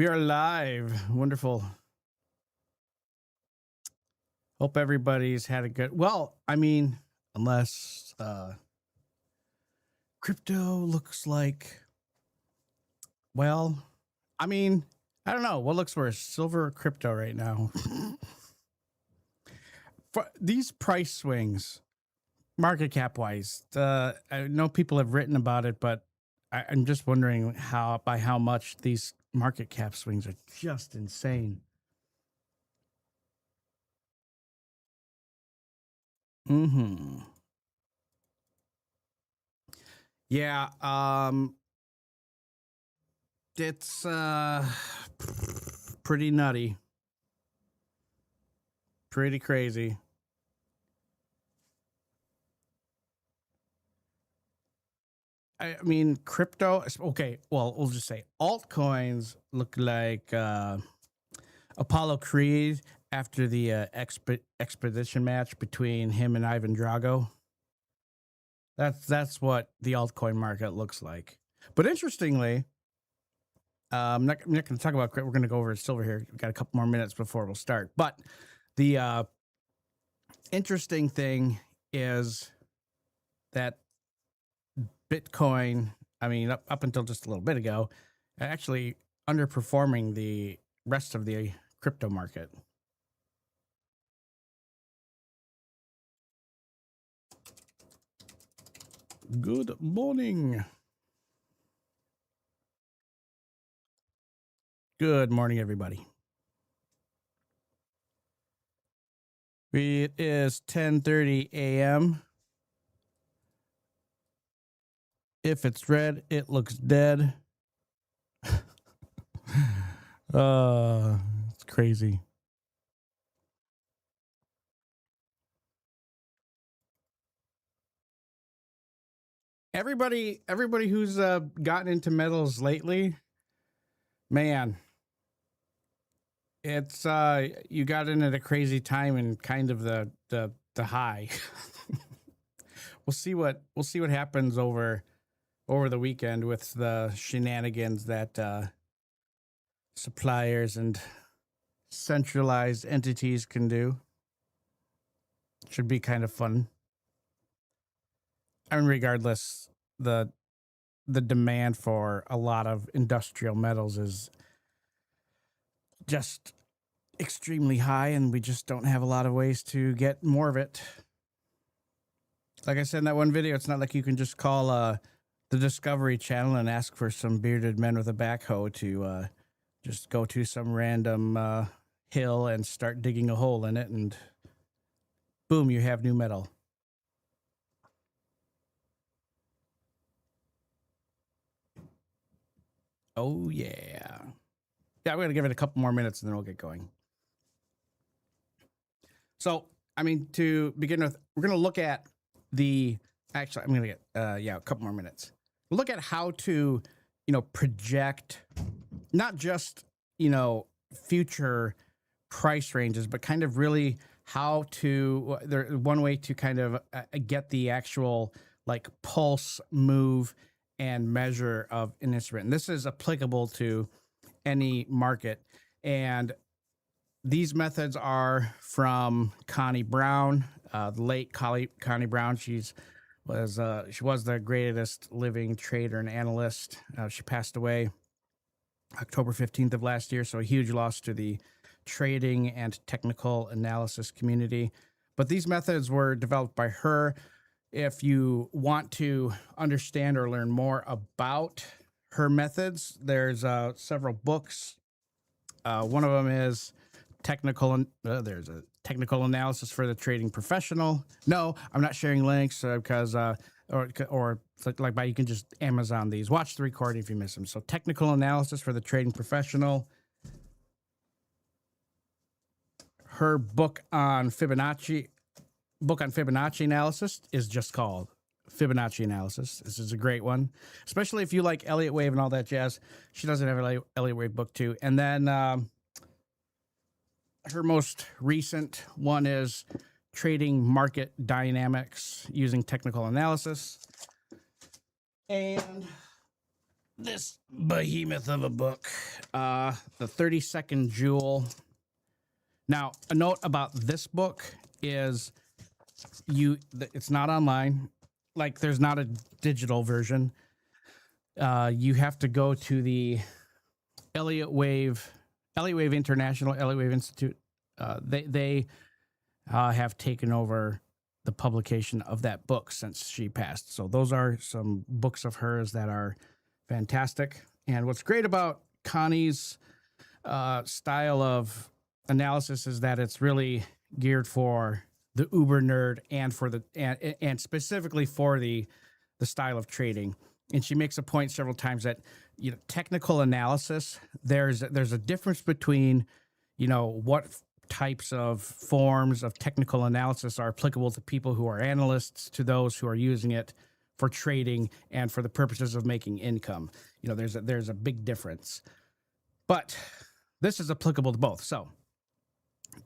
We are live. Wonderful. Hope everybody's had a good, well, I mean, unless crypto looks like, well, I mean, I don't know. What looks worse, silver or crypto right now? For these price swings, market cap wise, I know people have written about it, but I'm just wondering by how much these market cap swings are just insane. Yeah, it's pretty nutty. Pretty crazy. I mean, crypto, okay, well, we'll just say altcoins look like Apollo Creed after the expedition match between him and Ivan Drago. That's what the altcoin market looks like. But interestingly, I'm not going to talk about crypto. We're going to go over silver here. We've got a couple more minutes before we'll start. But the interesting thing is that Bitcoin, I mean, up until just a little bit ago, actually underperforming the rest of the crypto market. Good morning. Good morning, everybody. It is 10:30 a.m. If it's red, it looks dead. It's crazy. Everybody who's gotten into metals lately, man, it's you got in at a crazy time and kind of the high. We'll see what happens over the weekend with the shenanigans that suppliers and centralized entities can do. Should be kind of fun. I mean, regardless, the demand for a lot of industrial metals is just extremely high, and we just don't have a lot of ways to get more of it. Like I said in that one video, it's not like you can just call the Discovery Channel and ask for some bearded men with a backhoe to just go to some random hill and start digging a hole in it, and boom, you have new metal. Oh, yeah. Yeah, we're going to give it a couple more minutes and then we'll get going. So, I mean, to begin with, we're going to look at actually, I'm going to get, a couple more minutes. We'll look at how to, project not just, future price ranges, but kind of really how to, one way to kind of get the actual like pulse, move, and measure of an instrument. And this is applicable to any market. And these methods are from Connie Brown, the late Connie Brown. She was the greatest living trader and analyst. She passed away October 15th of last year, so a huge loss to the trading and technical analysis community. But these methods were developed by her. If you want to understand or learn more about her methods, there's several books. One of them is there's a technical analysis for the trading professional. No, I'm not sharing links because or like you can just Amazon these. Watch the recording if you miss them. So technical analysis for the trading professional. Her book on Fibonacci analysis is just called Fibonacci Analysis. This is a great one, especially if you like Elliott Wave and all that jazz. She doesn't have an Elliott Wave book too. And then her most recent one is Trading Market Dynamics Using Technical Analysis. And this behemoth of a book, the 30-second Jewel. Now, a note about this book is it's not online. Like, there's not a digital version. You have to go to the Elliott Wave International, Elliott Wave Institute. They have taken over the publication of that book since she passed. So those are some books of hers that are fantastic. And what's great about Connie's style of analysis is that it's really geared for the uber nerd and for the and specifically for the style of trading. And she makes a point several times that, you know, technical analysis, there's a difference between, you know, what types of forms of technical analysis are applicable to people who are analysts, to those who are using it for trading and for the purposes of making income. You know, there's a big difference. But this is applicable to both. So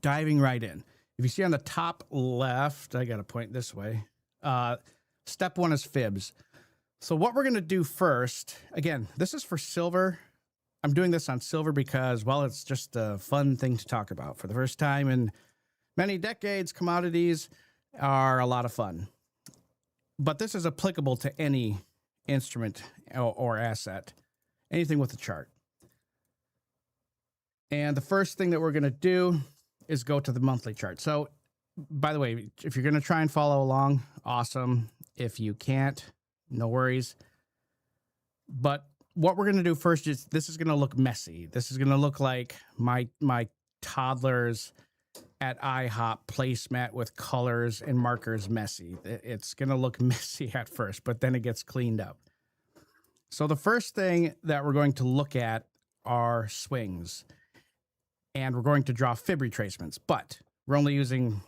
diving right in. If you see on the top left, I got to point this way. Step one is fibs. So what we're going to do first, again, this is for silver. I'm doing this on silver because, well, it's just a fun thing to talk about. For the first time in many decades, commodities are a lot of fun. But this is applicable to any instrument or asset, anything with a chart. And the first thing that we're going to do is go to the monthly chart. So, by the way, if you're going to try and follow along, awesome. If you can't, no worries. But what we're going to do first is, this is going to look messy. This is going to look like my toddlers at IHOP placemat with colors and markers messy. It's going to look messy at first, but then it gets cleaned up. So the first thing that we're going to look at are swings. And we're going to draw fib retracements, but we're only using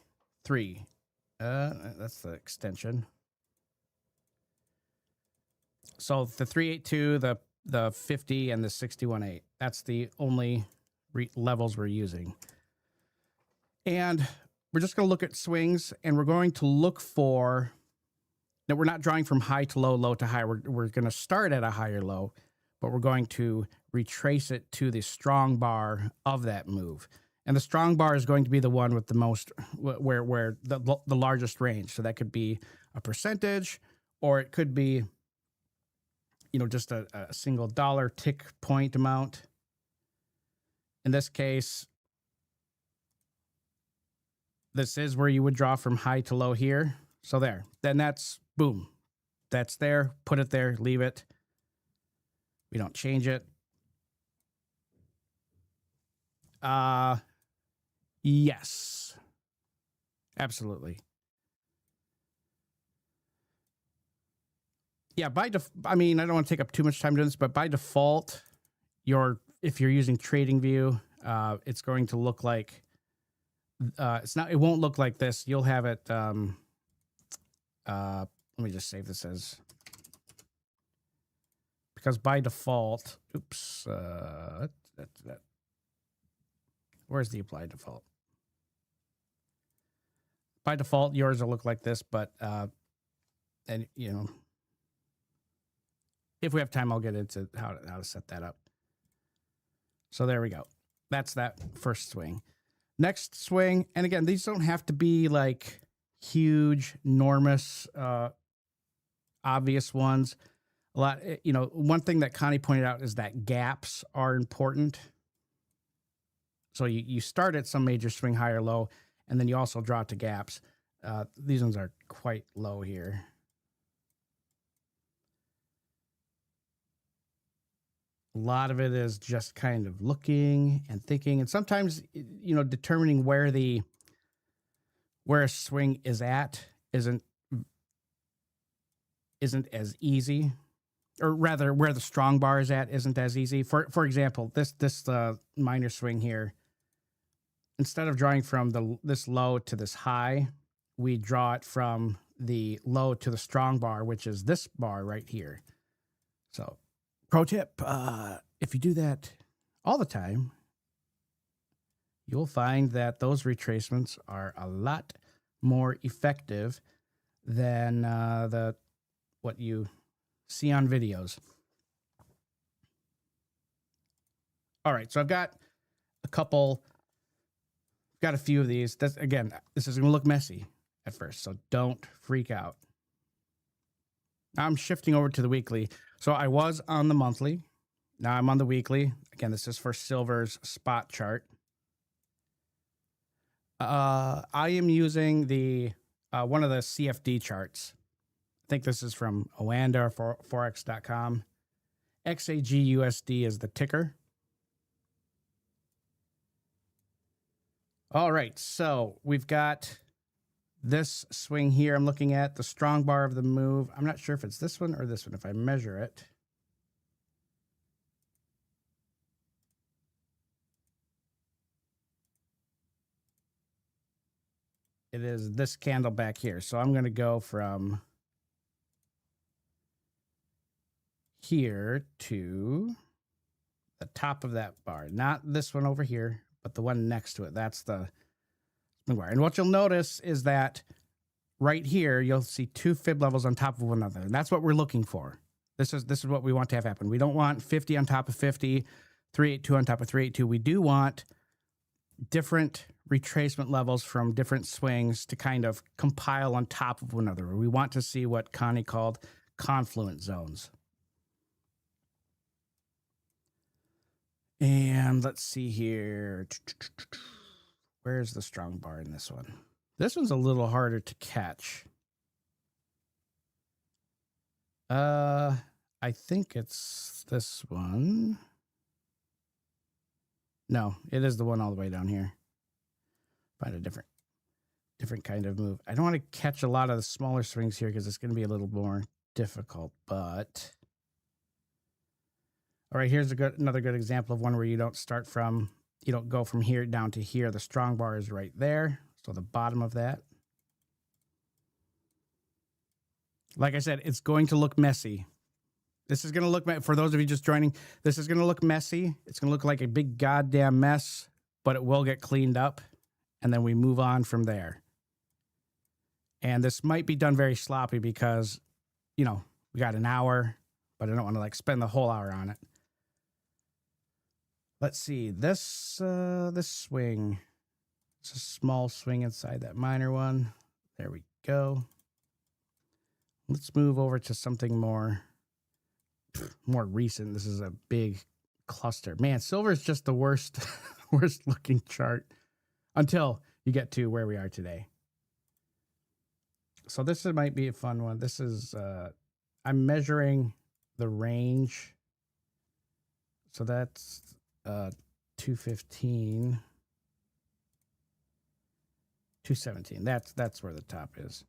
3. That's the extension. So the 382, the 50, and the 61.8. That's the only levels we're using. And we're just going to look at swings, and we're going to look for that we're not drawing from high to low, low to high. We're going to start at a higher low, but we're going to retrace it to the strong bar of that move. And the strong bar is going to be the one with the most, where the largest range. So that could be a percentage, or it could be, you know, just a single dollar tick point amount. In this case, this is where you would draw from high to low here. So there, then that's boom. That's there, put it there, leave it. We don't change it. Yes, absolutely. Yeah, I mean, I don't want to take up too much time doing this, but by default, if you're using TradingView, it's going to look like, it won't look like this. You'll have it, let me just save this as, because by default, oops, where's the applied default? By default, yours will look like this, but, and you know, if we have time, I'll get into how to set that up. So there we go. That's that first swing. Next swing, and again, these don't have to be like huge, enormous, obvious ones. A lot, you know, one thing that Connie pointed out is that gaps are important. So you start at some major swing, high or low, and then you also draw to gaps. These ones are quite low here. A lot of it is just kind of looking and thinking, and sometimes, you know, determining where a swing is at isn't as easy, or rather, where the strong bar is at isn't as easy. For example, this minor swing here, instead of drawing from this low to this high, we draw it from the low to the strong bar, which is this bar right here. So, pro tip, if you do that all the time, you'll find that those retracements are a lot more effective than what you see on videos. All right, so I've got a few of these. This is going to look messy at first, so don't freak out. Now I'm shifting over to the weekly. So I was on the monthly. Now I'm on the weekly. Again, this is for silver's spot chart. I am using the one of the CFD charts. I think this is from Oanda or Forex.com. XAGUSD is the ticker. All right, so we've got this swing here. I'm looking at the strong bar of the move. I'm not sure if it's this one or this one. If I measure it, it is this candle back here. So I'm going to go from here to the top of that bar. Not this one over here, but the one next to it. That's the swing bar. And what you'll notice is that right here, you'll see two fib levels on top of one another. And that's what we're looking for. This is what we want to have happen. We don't want 50 on top of 50, 382 on top of 382. We do want different retracement levels from different swings to kind of compile on top of one another. We want to see what Connie called confluence zones. And let's see here. Where's the strong bar in this one? This one's a little harder to catch. I think it's this one. No, it is the one all the way down here. Find a different kind of move. I don't want to catch a lot of the smaller swings here because it's going to be a little more difficult, but all right, here's another good example of one where you don't go from here down to here. The strong bar is right there. So the bottom of that. Like I said, it's going to look messy. This is going to look, for those of you just joining, this is going to look messy. It's going to look like a big goddamn mess, but it will get cleaned up. And then we move on from there. And this might be done very sloppy because, we got an hour, but I don't want to spend the whole hour on it. Let's see, this swing, it's a small swing inside that minor one. There we go. Let's move over to something more recent. This is a big cluster. Man, silver is just the worst looking chart until you get to where we are today. So this might be a fun one. This is, I'm measuring the range. So that's 215, 217. That's where the top is.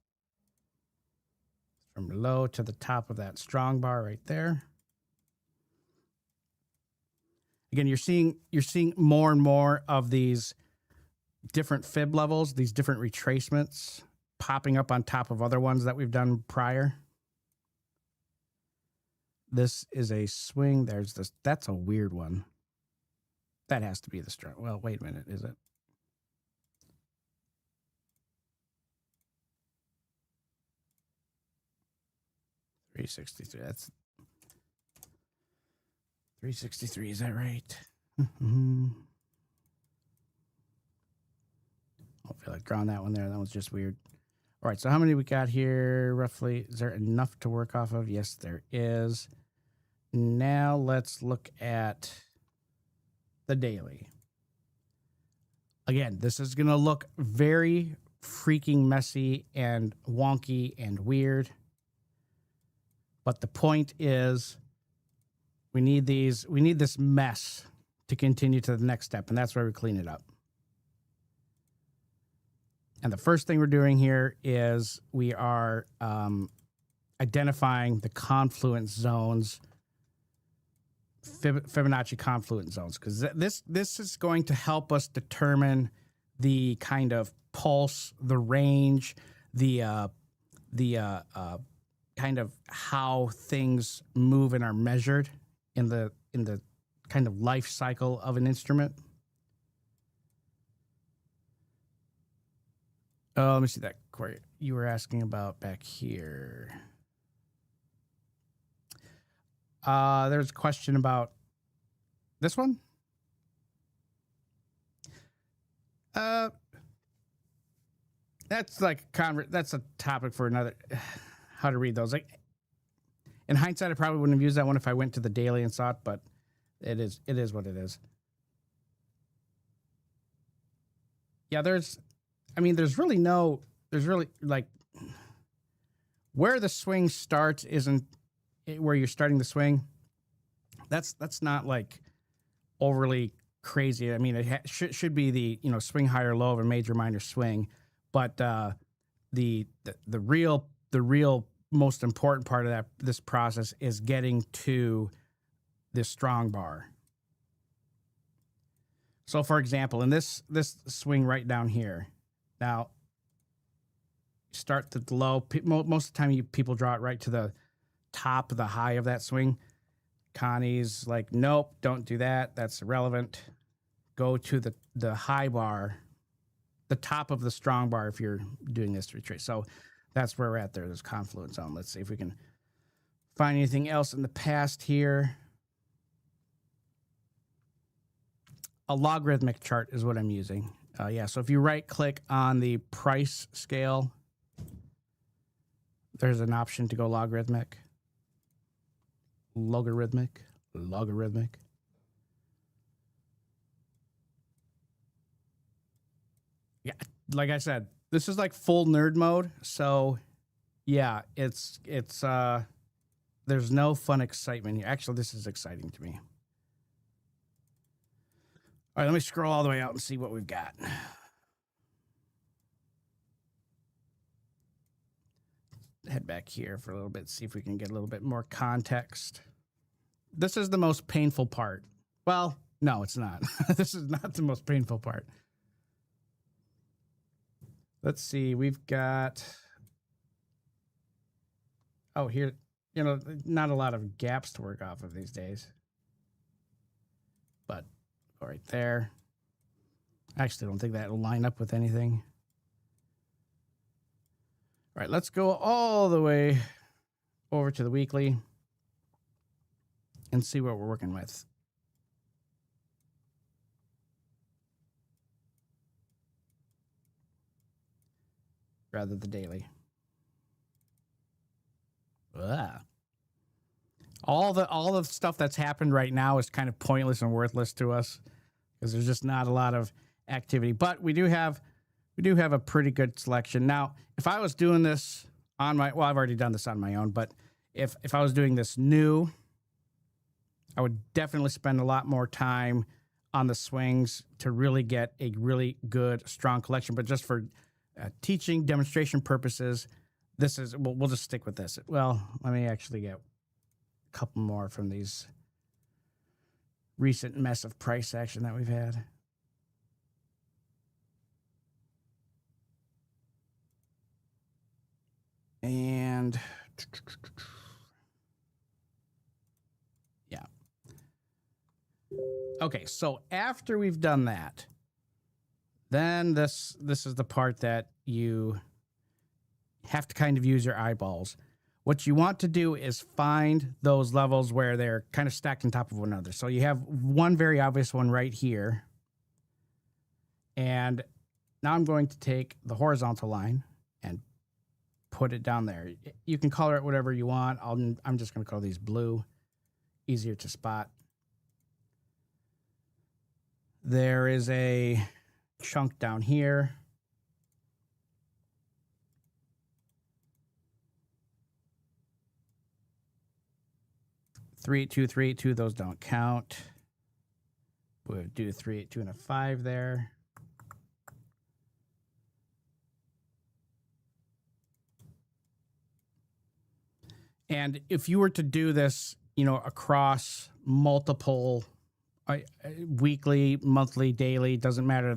From below to the top of that strong bar right there. Again, you're seeing more and more of these different fib levels, these different retracements popping up on top of other ones that we've done prior. This is a swing. There's this. That's a weird one. That has to be the strong. Well, wait a minute. Is it? $363. That's $363. Is that right? I don't feel like drawing that one there. That one's just weird. All right. So how many we got here? Roughly. Is there enough to work off of? Yes, there is. Now let's look at the daily. Again, this is going to look very freaking messy and wonky and weird. But the point is we need this mess to continue to the next step, and that's where we clean it up. And the first thing we're doing here is we are identifying the confluence zones, Fibonacci confluence zones, because this is going to help us determine the kind of pulse, the range, the kind of how things move and are measured in the kind of life cycle of an instrument. Oh, let me see that query you were asking about back here. There's a question about this one. That's like that's a topic for another. How to read those? Like in hindsight, I probably wouldn't have used that one if I went to the daily and saw it, but it is what it is. Yeah, there's really like where the swing starts isn't where you're starting the swing. That's not like overly crazy. I mean, it should be the swing high or low of a major minor swing, but the real most important part of this process is getting to this strong bar. So, for example, in this swing right down here, now start the low. Most of the time, people draw it right to the top of the high of that swing. Connie's like, nope, don't do that. That's irrelevant. Go to the high bar, the top of the strong bar if you're doing this retrace. So that's where we're at there. There's confluence zone. Let's see if we can find anything else in the past here. A logarithmic chart is what I'm using. Yeah, so if you right-click on the price scale, there's an option to go logarithmic. Logarithmic. Yeah, like I said, this is like full nerd mode. So, yeah, it's there's no fun excitement here. Actually, this is exciting to me. All right, let me scroll all the way out and see what we've got. Head back here for a little bit, see if we can get a little bit more context. This is the most painful part. Well, no, it's not. This is not the most painful part. Let's see, we've got, oh, here, not a lot of gaps to work off of these days. But right there. I actually don't think that will line up with anything. All right, let's go all the way over to the weekly and see what we're working with. Rather the daily. Ugh. All the stuff that's happened right now is kind of pointless and worthless to us because there's just not a lot of activity. But we do have a pretty good selection. Now, if I was doing this on I've already done this on my own, but if I was doing this new, I would definitely spend a lot more time on the swings to really get a really good, strong collection. But just for teaching, demonstration purposes, we'll just stick with this. Well, let me actually get a couple more from these recent mess of price action that we've had. And yeah. Okay, so after we've done that, then this is the part that you have to kind of use your eyeballs. What you want to do is find those levels where they're kind of stacked on top of one another. So you have one very obvious one right here. And now I'm going to take the horizontal line and put it down there. You can color it whatever you want. I'm just going to call these blue, easier to spot. There is a chunk down here. Three, 2, those don't count. We'll do 3, 8, 2, and a 5 there. And if you were to do this, across multiple weekly, monthly, daily, doesn't matter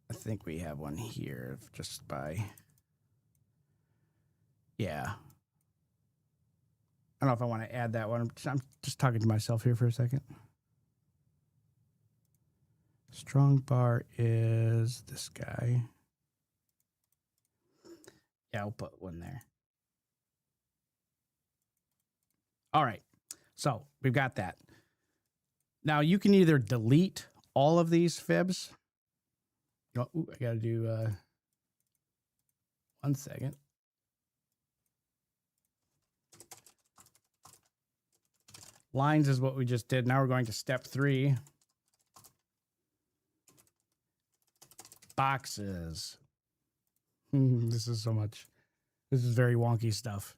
I think we have one here just by, yeah. I don't know if I want to add that one. I'm just talking to myself here for a second. Strong bar is this guy. Yeah, I'll put one there. All right. So we've got that. Now you can either delete all of these fibs. Oh, ooh, I got to do 1 second. Lines is what we just did. Now we're going to step 3. Boxes. This is so much. This is very wonky stuff.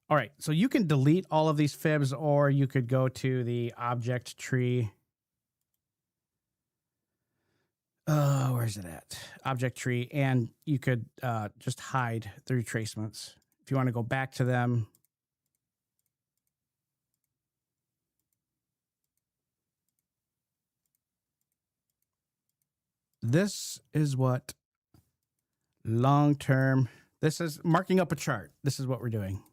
All right, so you can delete all of these fibs, or you could go to the object tree. Where's it at? Object tree, and you could just hide the retracements. If you want to go back to them, this is what long-term, this is marking up a chart. This is what we're doing.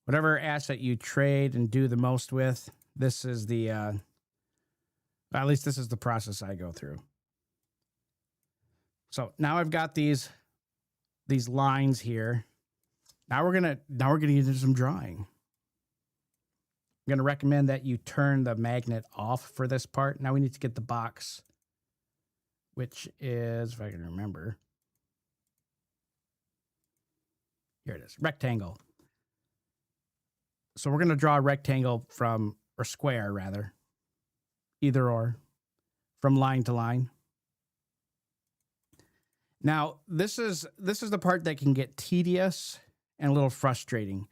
Whatever asset you trade and do the most with, this is the, at least this is the process I go through. So now I've got these lines here. Now we're gonna get into some drawing. I'm gonna recommend that you turn the magnet off for this part. Now we need to get the box, which is, if I can remember, here it is, rectangle. So we're gonna draw a rectangle from, or square rather, either or, from line to line. Now, this is the part that can get tedious and a little frustrating,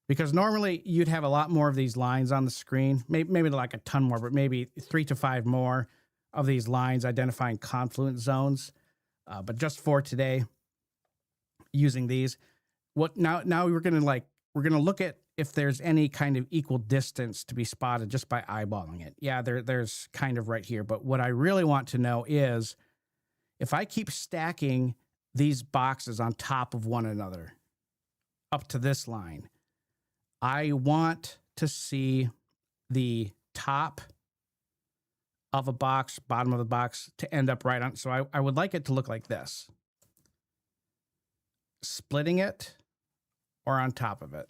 because normally you'd have a lot more of these lines on the screen, maybe like a ton more, but maybe 3 to 5 more of these lines identifying confluence zones. But just for today, using these, now we're gonna look at if there's any kind of equal distance to be spotted just by eyeballing it. Yeah, there's kind of right here, but what I really want to know is, if I keep stacking these boxes on top of one another up to this line, I want to see the top of a box, bottom of the box, to end up right on. So I would like it to look like this. Splitting it or on top of it,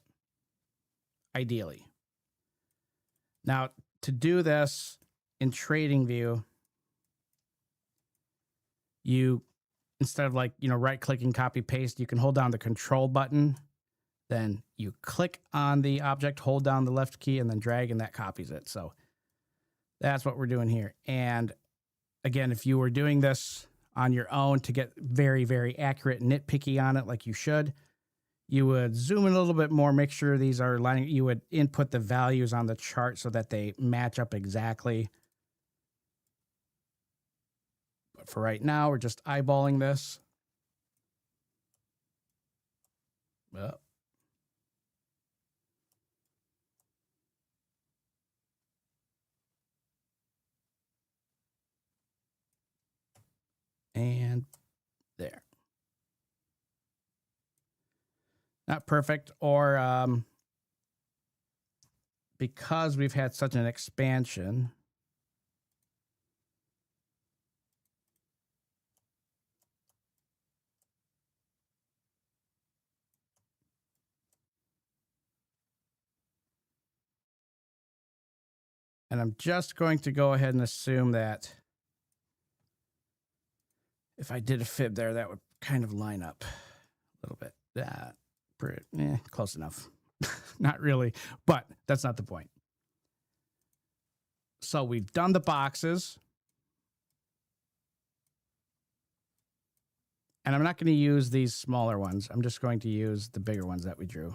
ideally. Now, to do this in TradingView, you, instead of right-clicking, copy, paste, you can hold down the control button. Then you click on the object, hold down the left key, and then drag, and that copies it. So that's what we're doing here. And again, if you were doing this on your own to get very, very accurate, nitpicky on it like you should, you would zoom in a little bit more, make sure these are lining. You would input the values on the chart so that they match up exactly. But for right now, we're just eyeballing this. Well, and there. Not perfect, or because we've had such an expansion, and I'm just going to go ahead and assume that if I did a fib there, that would kind of line up a little bit. Close enough. Not really, but that's not the point. So we've done the boxes. And I'm not going to use these smaller ones. I'm just going to use the bigger ones that we drew.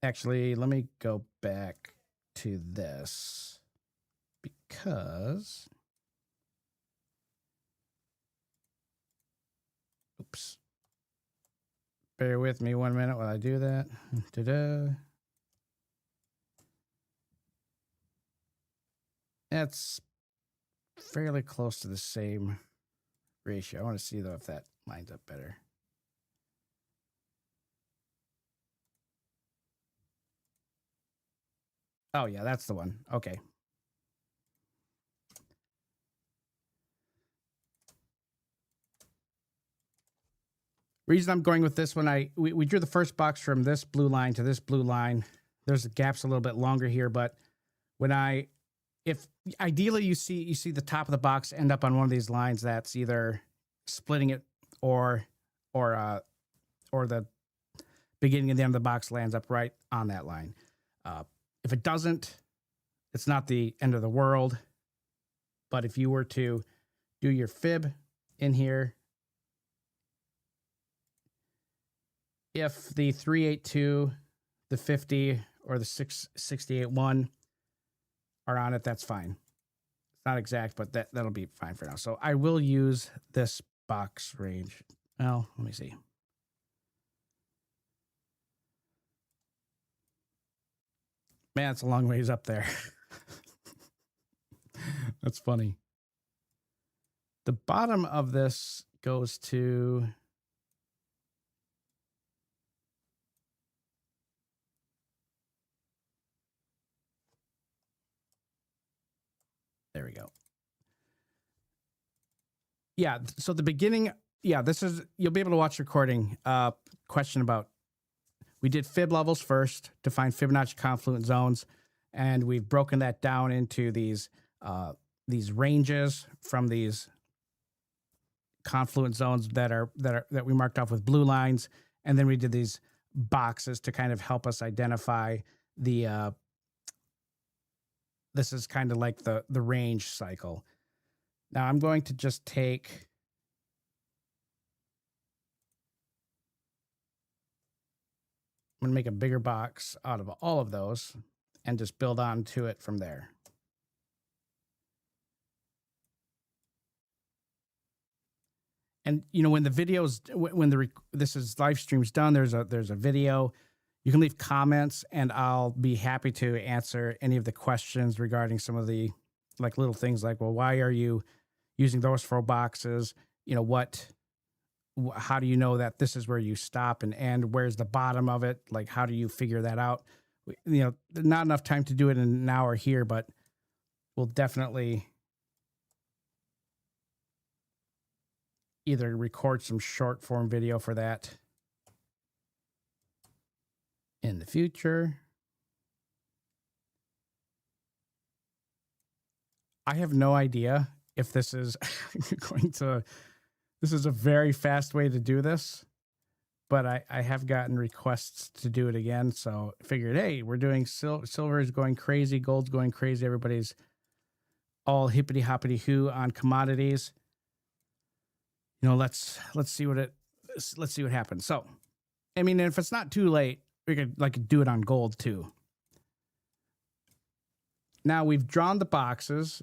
Actually, let me go back to this, because oops. Bear with me 1 minute while I do that. Ta-da. That's fairly close to the same ratio. I want to see, though, if that lines up better. Oh, yeah, that's the one. Okay. reason I'm going with this one, we drew the first box from this blue line to this blue line. There's the gaps a little bit longer here, but if ideally you see the top of the box end up on one of these lines that's either splitting it or the beginning and the end of the box lands up right on that line. If it doesn't, it's not the end of the world. But if you were to do your fib in here, if the 382, the 50, or the 668.1 are on it, that's fine. It's not exact, but that'll be fine for now. So I will use this box range. Well, let me see. Man, it's a long ways up there. That's funny. The bottom of this goes to... There we go. Yeah, so the beginning, yeah, this is, you'll be able to watch the recording. Question about, we did fib levels first to find Fibonacci confluent zones, and we've broken that down into these ranges from these confluent zones that we marked off with blue lines, and then we did these boxes to kind of help us identify the this is kind of like the range cycle. Now I'm going to just take I'm going to make a bigger box out of all of those and just build on to it from there. And you know, when the videos, this is live stream's done, there's a video. You can leave comments, and I'll be happy to answer any of the questions regarding some of the like little things like, well, why are you using those 4 boxes? You know, how do you know that this is where you stop and end? Where's the bottom of it? Like, how do you figure that out? You know, not enough time to do it in an hour here, but we'll definitely either record some short form video for that in the future. I have no idea if this is this is a very fast way to do this, but I have gotten requests to do it again. So I figured, hey, we're doing silver is going crazy, gold's going crazy. Everybody's all hippity hoppity hoo on commodities. You know, let's see what happens. So, I mean, if it's not too late, we could like do it on gold too. Now we've drawn the boxes.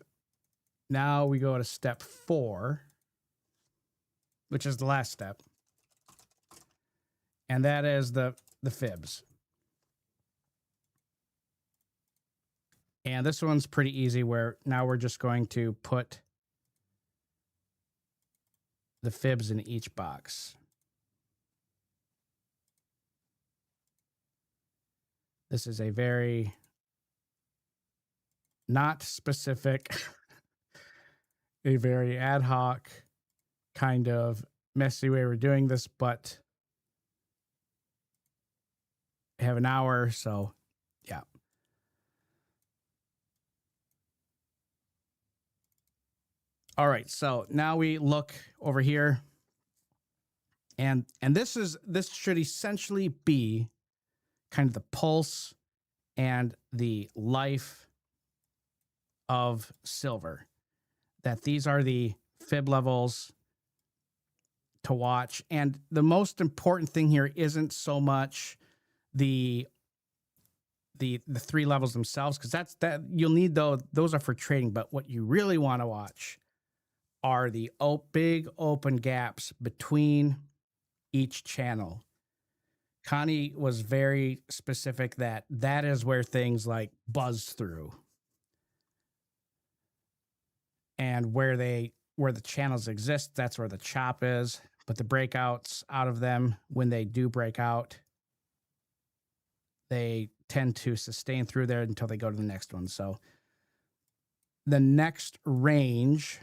Now we go to step 4, which is the last step. And that is the fibs. And this one's pretty easy, where now we're just going to put the fibs in each box. This is a very not specific, a very ad hoc kind of messy way we're doing this, but I have an hour, so yeah. All right, so now we look over here, and this should essentially be kind of the pulse and the life of silver. That these are the fib levels to watch, and the most important thing here isn't so much the 3 levels themselves, because that you'll need those are for trading. But what you really want to watch are the big open gaps between each channel. Connie was very specific that is where things like buzz through, and where the channels exist, that's where the chop is. But the breakouts out of them, when they do break out, they tend to sustain through there until they go to the next one. So the next range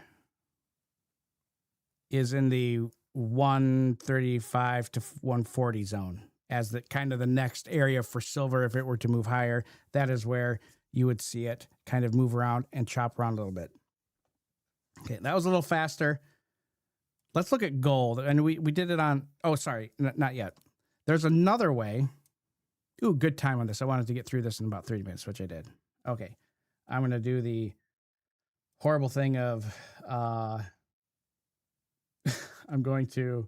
is in the 135 to 140 zone as the kind of the next area for silver. If it were to move higher, that is where you would see it kind of move around and chop around a little bit. Okay, that was a little faster. Let's look at gold. And we did it on, oh, sorry, not yet. There's another way. Ooh, good time on this. I wanted to get through this in about 30 minutes, which I did. Okay, I'm going to do the horrible thing of, I'm going to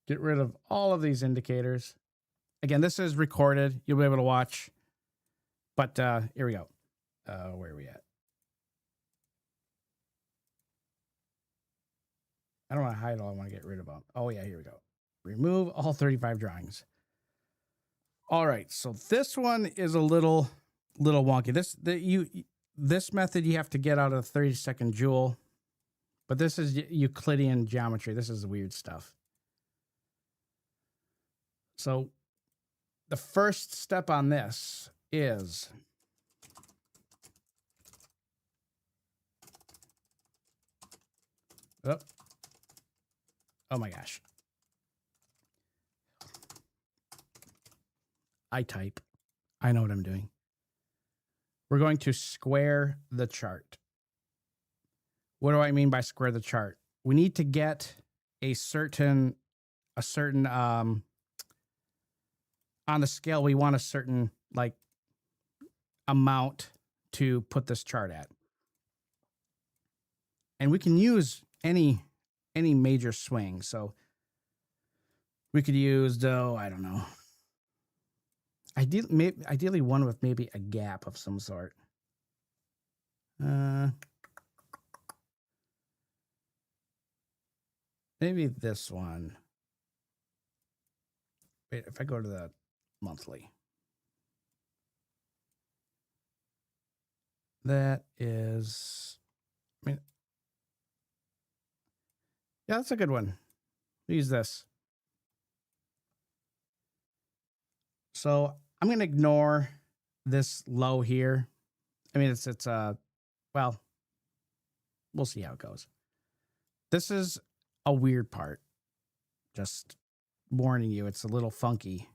get rid of all of these indicators. Again, this is recorded. You'll be able to watch. But here we go. Where are we at? I don't want to hide all. I want to get rid of them. Oh, yeah, here we go. Remove all 35 drawings. All right, so this one is a little wonky. This method you have to get out of the 30-second joule, but this is Euclidean geometry. This is weird stuff. So the first step on this is oh my gosh. I type. I know what I'm doing. We're going to square the chart. What do I mean by square the chart? We need to get a certain on the scale, we want a certain like amount to put this chart at. And we can use any major swing. So we could use, I don't know. Ideally one with maybe a gap of some sort. Maybe this one. Wait, if I go to the monthly. That is, I mean, yeah, that's a good one. Use this. So I'm going to ignore this low here. I mean, it's well, we'll see how it goes. This is a weird part. Just warning you, it's a little funky.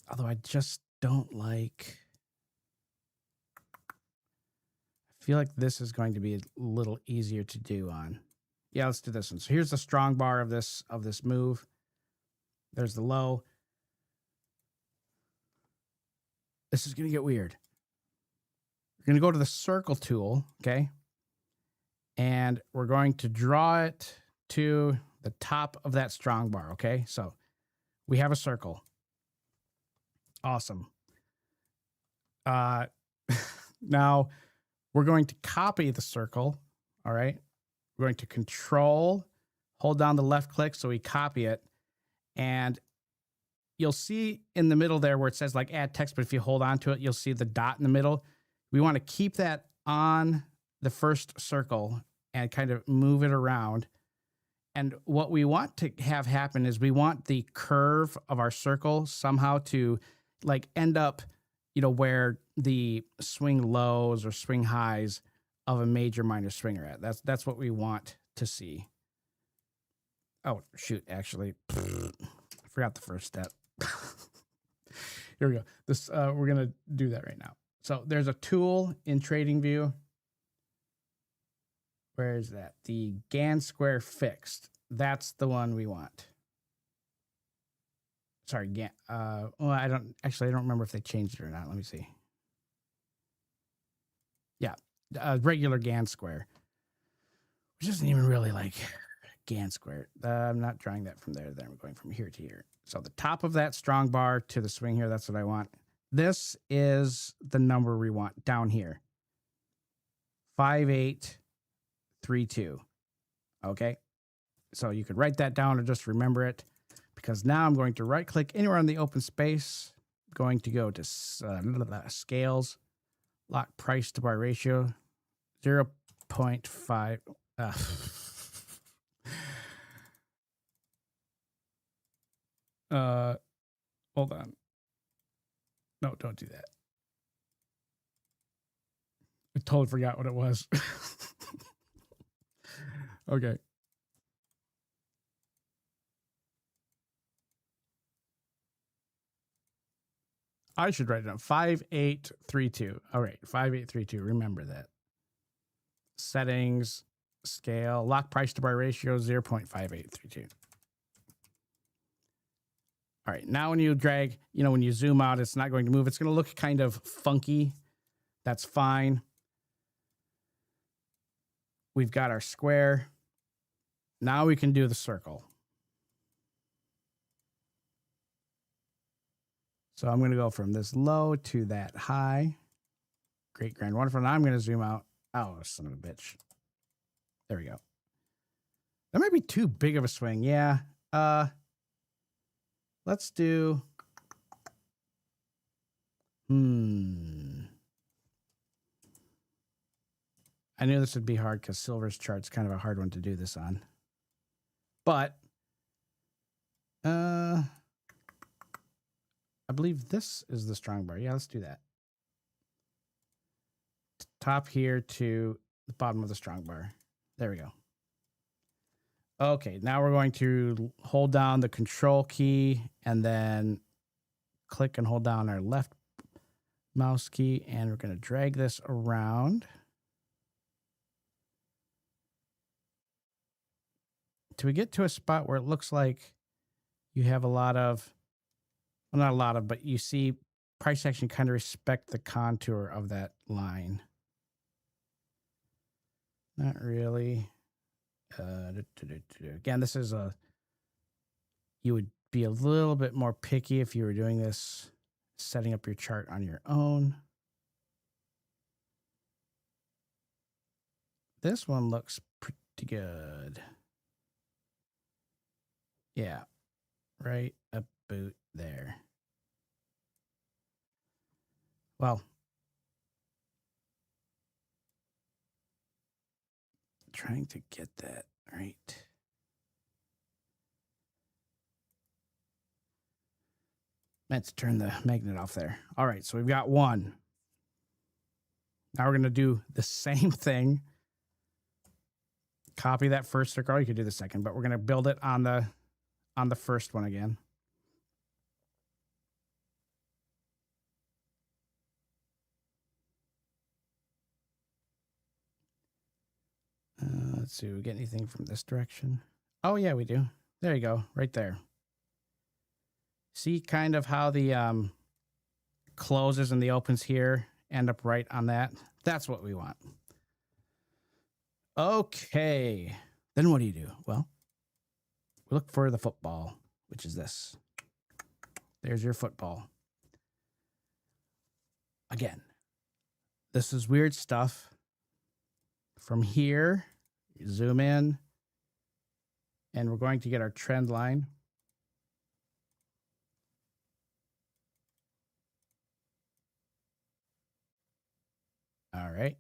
Although I just don't like, I feel like this is going to be a little easier to do on. Yeah, let's do this one. So here's the strong bar of this move. There's the low. This is going to get weird. We're going to go to the circle tool, okay? And we're going to draw it to the top of that strong bar, okay? So we have a circle. Awesome. Now we're going to copy the circle, all right? We're going to control, hold down the left click so we copy it. And you'll see in the middle there where it says like add text, but if you hold on to it, you'll see the dot in the middle. We want to keep that on the first circle and kind of move it around. And what we want to have happen is we want the curve of our circle somehow to like end up, you know, where the swing lows or swing highs of a major minor swing are at. That's what we want to see. Oh, shoot, actually, I forgot the first step. Here we go. This we're going to do that right now. So there's a tool in TradingView. Where is that? The Gann square fixed. That's the one we want. Sorry, well, I don't remember if they changed it or not. Let me see. Yeah, regular Gann square, which isn't even really like Gann square. I'm not drawing that from there. Then I'm going from here to here. So the top of that strong bar to the swing here, that's what I want. This is the number we want down here. 5832. Okay. So you could write that down or just remember it, because now I'm going to right click anywhere in the open space, going to go to scales, lock price to bar ratio, 0.5. Hold on. No, don't do that. I totally forgot what it was. Okay. I should write it down. 5832. All right, 5832. Remember that. Settings, scale, lock price to bar ratio 0.5832. All right, now when you drag, you know, when you zoom out, it's not going to move. It's going to look kind of funky. That's fine. We've got our square. Now we can do the circle. So I'm going to go from this low to that high. Great, grand, wonderful. Now I'm going to zoom out. Oh, son of a bitch. There we go. That might be too big of a swing. Yeah. Let's do... I knew this would be hard because Silver's chart's kind of a hard one to do this on. But I believe this is the strong bar. Yeah, let's do that. Top here to the bottom of the strong bar. There we go. Okay, now we're going to hold down the control key and then click and hold down our left mouse key, and we're going to drag this around till we get to a spot where it looks like you have a lot of, well, not a lot of, but you see price action kind of respect the contour of that line. Not really. Again, this is a, you would be a little bit more picky if you were doing this, setting up your chart on your own. This one looks pretty good. Yeah, right about there. Well, trying to get that right. Meant to turn the magnet off there. All right, so we've got one. Now we're going to do the same thing. Copy that first circle. You could do the second, but we're going to build it on the first one again. Let's see, we get anything from this direction? Oh yeah, we do. There you go, right there. See kind of how the closes and the opens here end up right on that? That's what we want. Okay, then what do? Well, we look for the football, which is this. There's your football. Again, this is weird stuff. From here, you zoom in, and we're going to get our trend line. All right.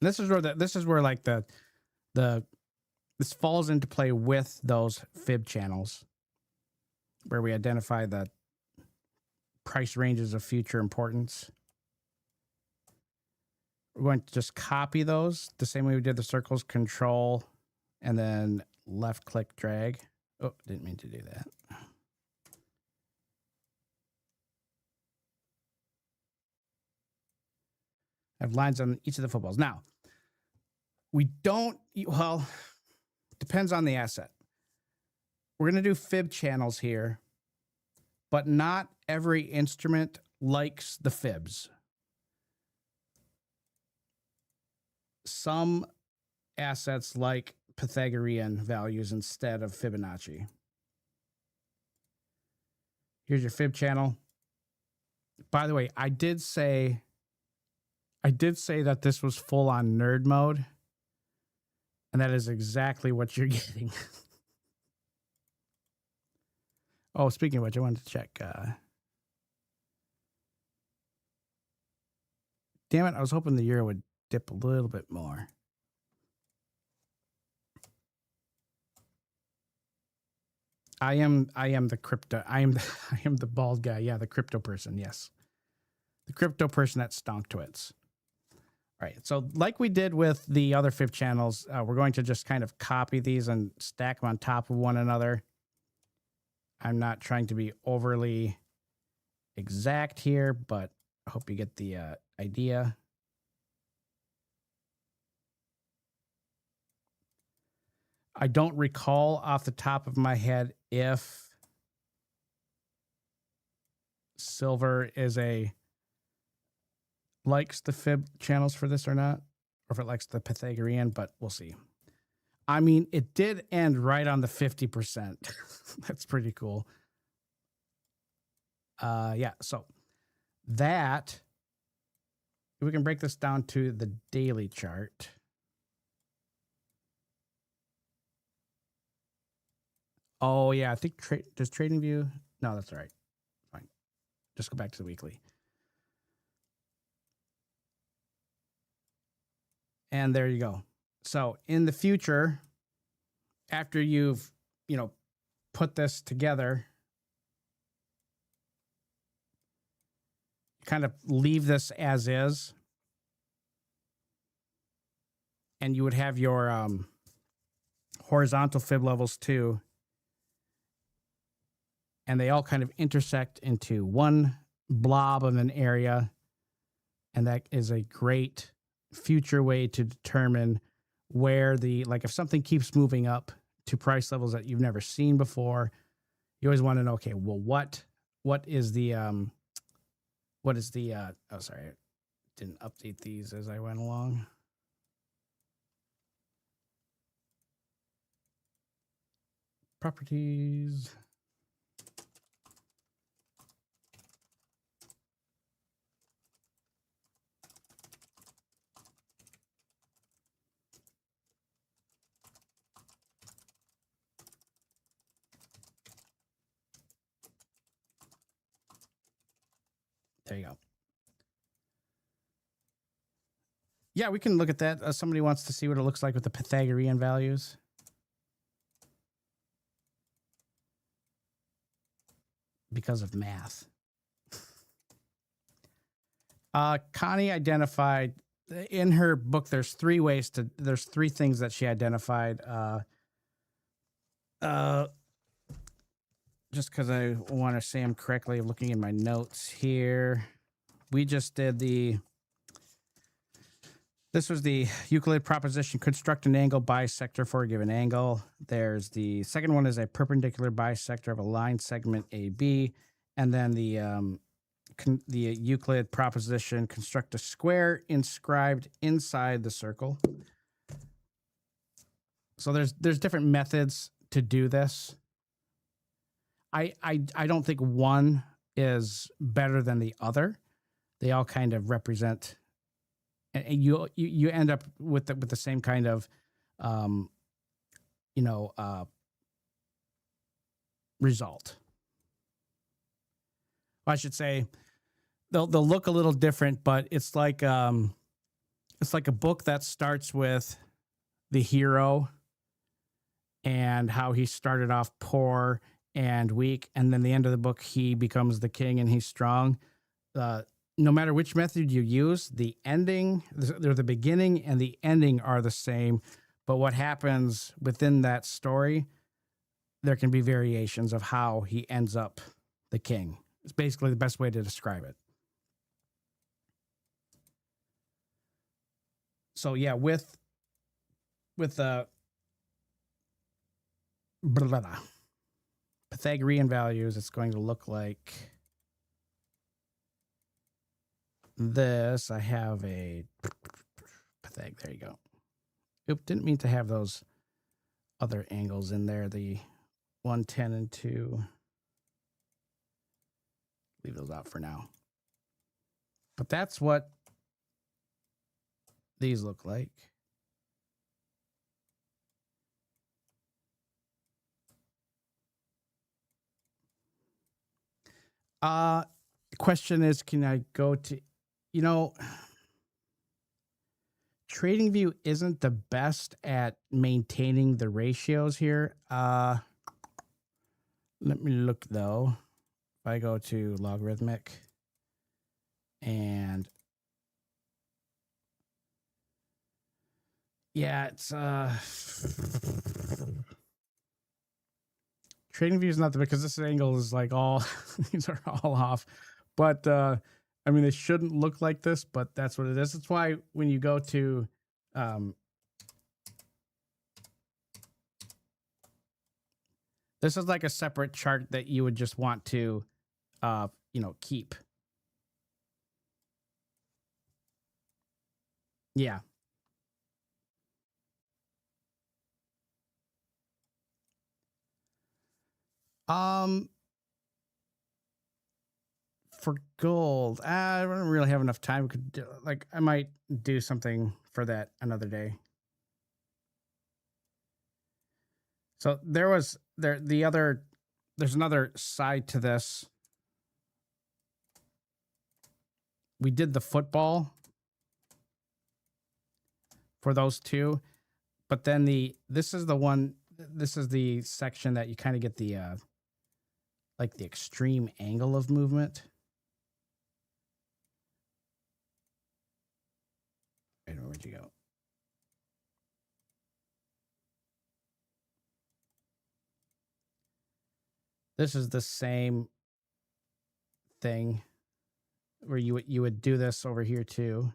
This is where like this falls into play with those fib channels, where we identify the price ranges of future importance. We're going to just copy those the same way we did the circles, control, and then left click drag. Oh, didn't mean to do that. I have lines on each of the footballs. Now, we don't, well, depends on the asset. We're going to do fib channels here, but not every instrument likes the fibs. Some assets like Pythagorean values instead of Fibonacci. Here's your fib channel. By the way, I did say that this was full on nerd mode, and that is exactly what you're getting. Oh, speaking of which, I wanted to check. Damn it, I was hoping the euro would dip a little bit more. I am the crypto. I am the bald guy. Yeah, the crypto person. Yes, the crypto person that stonk twits. All All right, so like we did with the other fib channels, we're going to just kind of copy these and stack them on top of one another. I'm not trying to be overly exact here, but I hope you get the idea. I don't recall off the top of my head if silver is likes the fib channels for this or not, or if it likes the Pythagorean, but we'll see. I mean, it did end right on the 50%. That's pretty cool. Yeah, so that, we can break this down to the daily chart. Oh, yeah, I think does Trading View? No, that's all right. Fine. Just go back to the weekly. And there you go. So in the future, after you've, put this together, kind of leave this as is. And you would have your horizontal fib levels too. And they all kind of intersect into one blob of an area. And that is a great future way to determine where if something keeps moving up to price levels that you've never seen before, you always want to know, okay, well, what is the, oh, sorry, I didn't update these as I went along. Properties. There you go. Yeah, we can look at that. Somebody wants to see what it looks like with the Pythagorean values. Because of math. Connie identified in her book, there's three things that she identified. Just because I want to say them correctly, looking in my notes here, we just did this was the Euclid proposition, construct an angle bisector for a given angle. There's the second one is a perpendicular bisector of a line segment AB. And then the Euclid proposition, construct a square inscribed inside the circle. So there's different methods to do this. I don't think one is better than the other. They all kind of represent, and you end up with the same kind of result. I should say they'll look a little different, but it's like a book that starts with the hero and how he started off poor and weak, and then the end of the book he becomes the king and he's strong. No matter which method you use, the beginning and the ending are the same, but what happens within that story, there can be variations of how he ends up the king. It's basically the best way to describe it. So yeah, with Pythagorean values, it's going to look like this. I have a Pythag. There you go. Oop, didn't mean to have those other angles in there. The 110 and 2. Leave those out for now. But that's what these look like. Question is, can I go to, TradingView isn't the best at maintaining the ratios here. Let me look though. If I go to logarithmic and Yeah, it's trading view is not the because this angle is like all these are all off. But I mean, they shouldn't look like this, but that's what it is. That's why when you go to this is like a separate chart that you would just want to you know, keep. Yeah. For gold, I don't really have enough time. Could do, like I might do something for that another day. So there's another side to this. We did the football for those two, but then this is the section that you kind of get the like the extreme angle of movement. Wait, where'd you go? This is the same thing where you would do this over here too.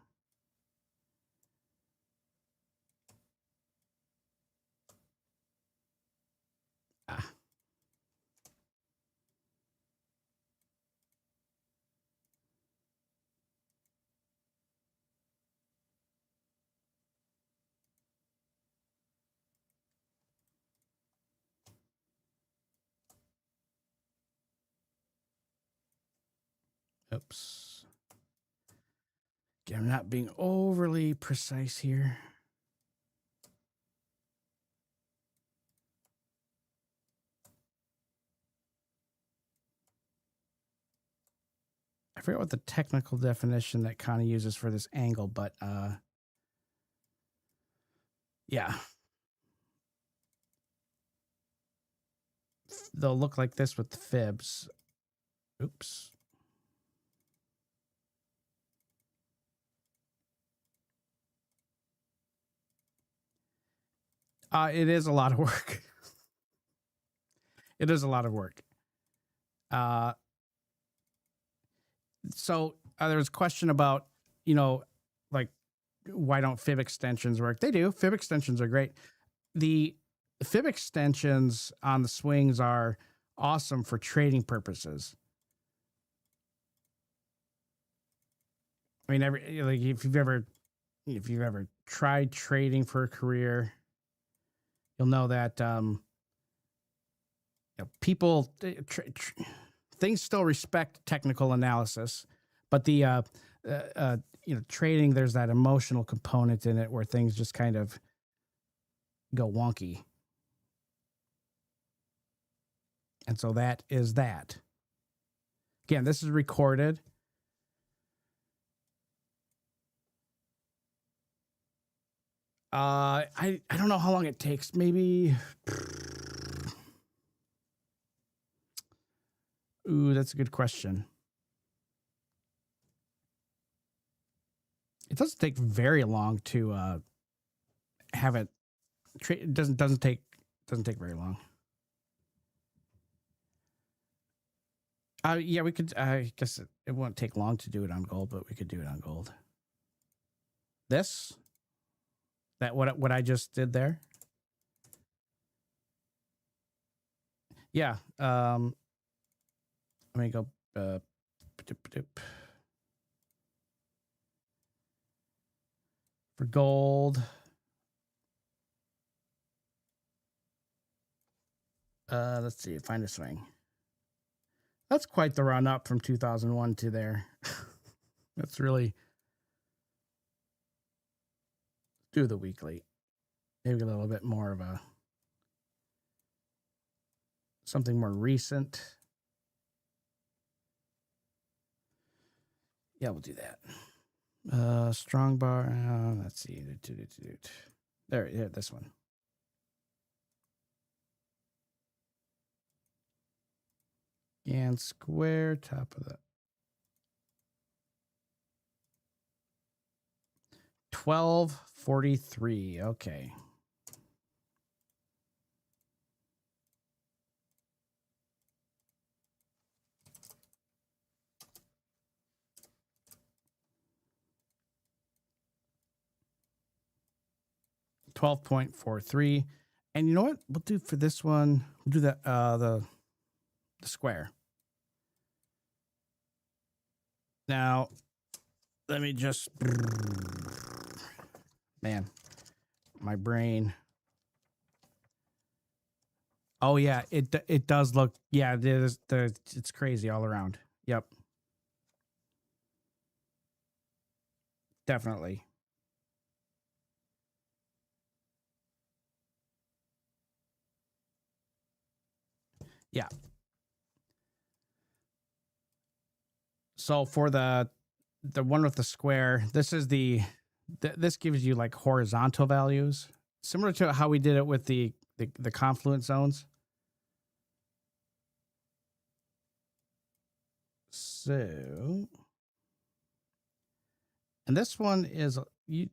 Oops. I'm not being overly precise here. I forget what the technical definition that Connie uses for this angle, but yeah. They'll look like this with the fibs. Oops. It is a lot of work. It is a lot of work. So there was a question about, you know, like why don't fib extensions work? They do. Fib extensions are great. The fib extensions on the swings are awesome for trading purposes. I mean, like if you've ever tried trading for a career, you'll know that you know, people things still respect technical analysis, but the you know, trading, there's that emotional component in it where things just kind of go wonky. And so that is that. Again, this is recorded. I don't know how long it takes. Maybe. Ooh, that's a good question. It doesn't take very long to have it. It doesn't take very long. Yeah, we could. I guess it won't take long to do it on gold, but we could do it on gold. This, that what I just did there. Yeah. Let me go. For gold. Let's see. Find a swing. That's quite the run up from 2001 to there. That's really. Do the weekly. Maybe a little bit more of a something more recent. Yeah, we'll do that. Strong bar. Let's see. There, yeah, this one. And square top of the 12 43. Okay. $12.43. And you know what we'll do for this one? We'll do that the square. Now, let me just, man, my brain. Oh yeah, it does look, yeah, it is, it's crazy all around. Yep. Definitely. Yeah. So for the one with the square, this is this gives you like horizontal values, similar to how we did it with the confluence zones. So, and this one is you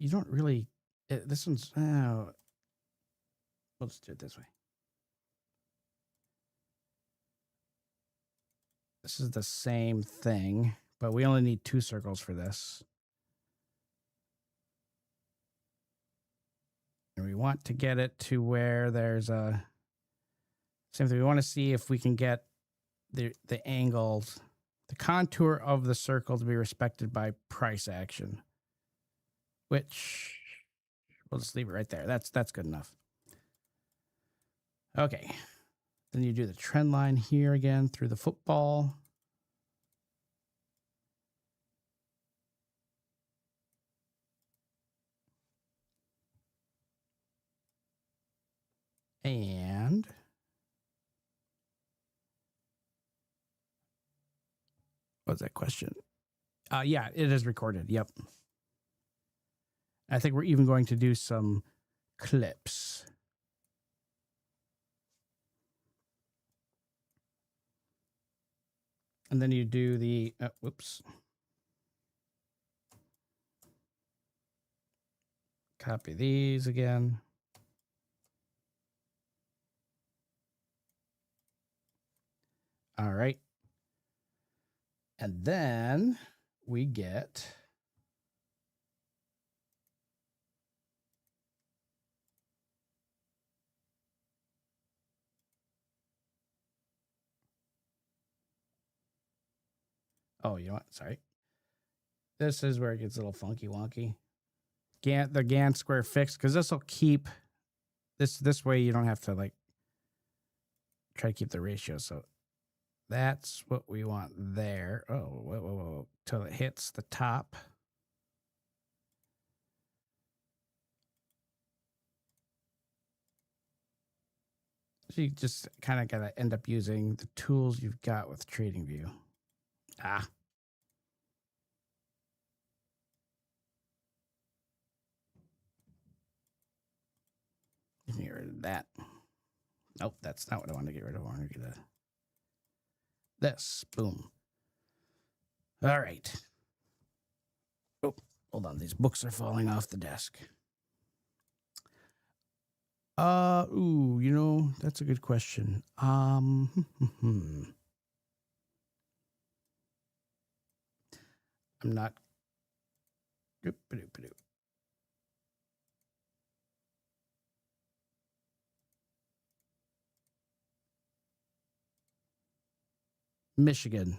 don't really, this one's, let's do it this way. This is the same thing, but we only need 2 circles for this. And we want to get it to where there's a, same thing. We want to see if we can get the angles, the contour of the circle to be respected by price action, which we'll just leave it right there. That's good enough. Okay. Then you do the trend line here again through the football. And what's that question? Yeah, it is recorded. Yep. I think we're even going to do some clips. And then you do the, whoops. Copy these again. All right. And then we get oh, you know what? Sorry. This is where it gets a little funky wonky. The Gantt square fixed, because this will keep this way you don't have to like try to keep the ratio. So that's what we want there. Oh, whoa. Till it hits the top. So you just kind of got to end up using the tools you've got with TradingView. Get rid of that. Nope, that's not what I want to get rid of. I want to get rid of this. Boom. All right. Oh, hold on. These books are falling off the desk. Ooh, you know, that's a good question. I'm not. Michigan,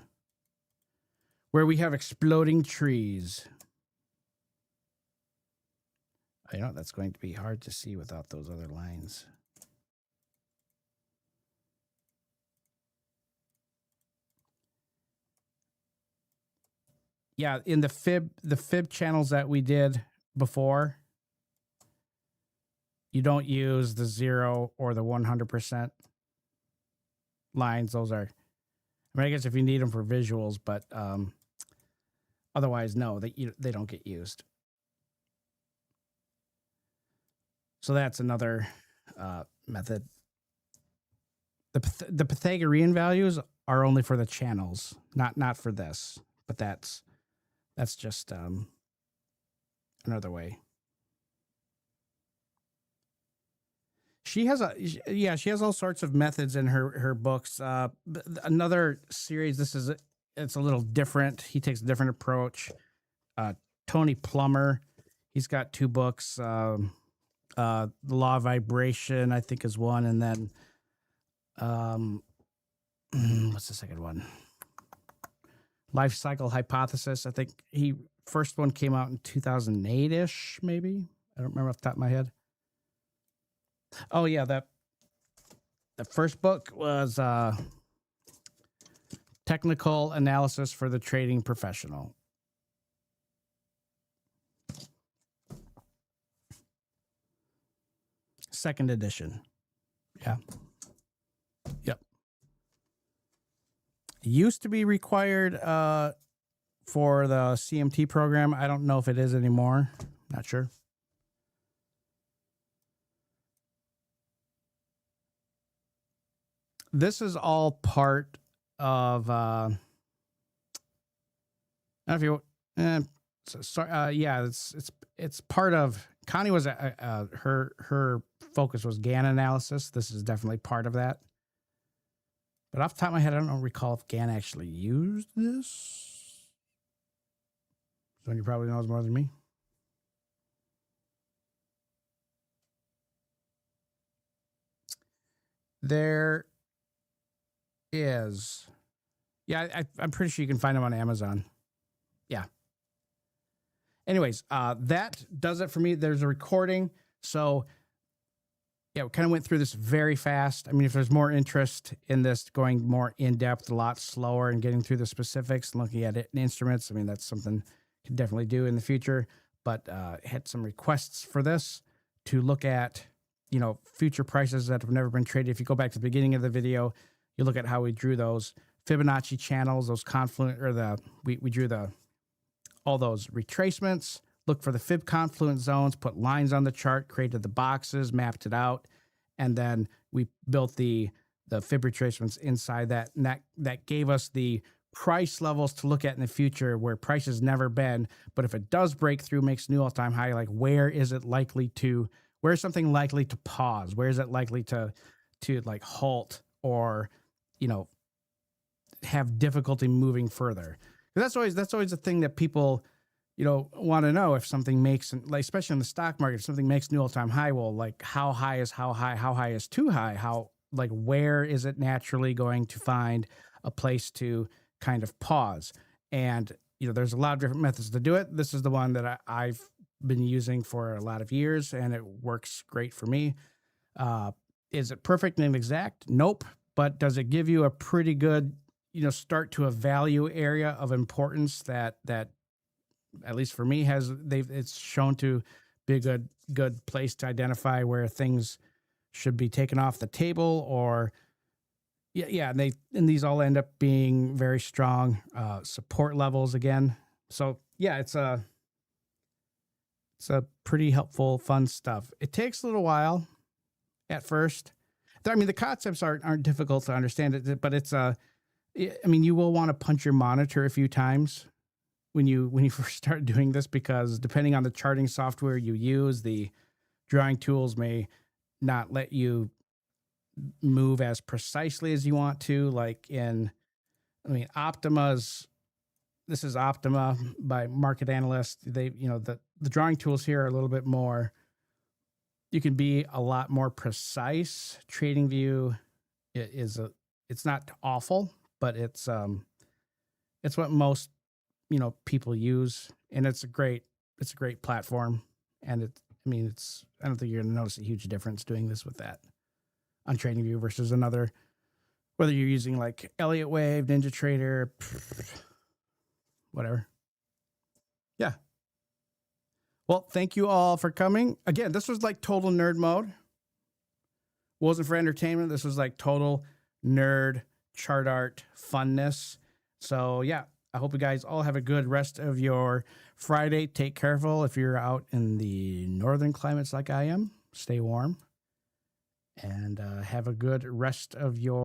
where we have exploding trees. I know that's going to be hard to see without those other lines. Yeah, in the fib channels that we did before, you don't use the 0 or the 100% lines. Those are, I mean, I guess if you need them for visuals, but otherwise, no, they don't get used. So that's another method. The Pythagorean values are only for the channels, not for this, but that's just another way. she has she has all sorts of methods in her books. Another series, it's a little different. He takes a different approach. Tony Plummer, he's got 2 books. The Law of Vibration, I think, is one, and then what's the second one? Life Cycle Hypothesis. I think first one came out in 2008-ish, maybe. I don't remember off the top of my head. Oh yeah, the first book was Technical Analysis for the Trading Professional. Second edition. Yeah. Yep. Used to be required for the CMT program. I don't know if it is anymore. Not sure. This is all part of I don't know if you yeah, it's part of Connie was her focus was GAN analysis. This is definitely part of that. But off the top of my head, I don't recall if GAN actually used this. Someone you probably knows more than me. There is, yeah, I'm pretty sure you can find them on Amazon. Yeah. Anyways, that does it for me. There's a recording. So yeah, we kind of went through this very fast. I mean, if there's more interest in this, going more in depth, a lot slower, and getting through the specifics and looking at it in instruments, I mean, that's something you can definitely do in the future. But had some requests for this to look at, you know, future prices that have never been traded. If you go back to the beginning of the video, you look at how we drew those Fibonacci channels, those confluent, or we drew all those retracements. Look for the Fib confluence zones, put lines on the chart, created the boxes, mapped it out, and then we built the Fib retracements inside that. And that gave us the price levels to look at in the future where price has never been. But if it does break through, makes new all-time high, like where is something likely to pause? Where is it likely to like halt or, you know, have difficulty moving further? That's always the thing that people, you know, want to know. If something makes, like, especially in the stock market, if something makes new all-time high, well, like how high is too high? Like where is it naturally going to find a place to kind of pause? And, you know, there's a lot of different methods to do it. This is the one that I've been using for a lot of years, and it works great for me. Is it perfect and exact? Nope. But does it give you a pretty good, you know, start to a value area of importance that at least for me it's shown to be a good place to identify where things should be taken off the table, or and these all end up being very strong support levels again. So yeah, it's a pretty helpful, fun stuff. It takes a little while at first. I mean, the concepts aren't difficult to understand, but it's I mean, you will want to punch your monitor a few times when you first start doing this, because depending on the charting software you use, the drawing tools may not let you move as precisely as you want to. Like this is Optima by Market Analyst. They, you know, the drawing tools here are a little bit more, you can be a lot more precise. TradingView it's not awful, but it's what most, you know, people use, and it's a great platform. And I don't think you're gonna notice a huge difference doing this with that on TradingView versus another, whether you're using like Elliott Wave, NinjaTrader, whatever. Yeah. Well, thank you all for coming. Again, this was like total nerd mode. Wasn't for entertainment. This was like total nerd chart art funness. So yeah, I hope you guys all have a good rest of your Friday. Take careful if you're out in the northern climates like I am. Stay warm, and have a good rest of your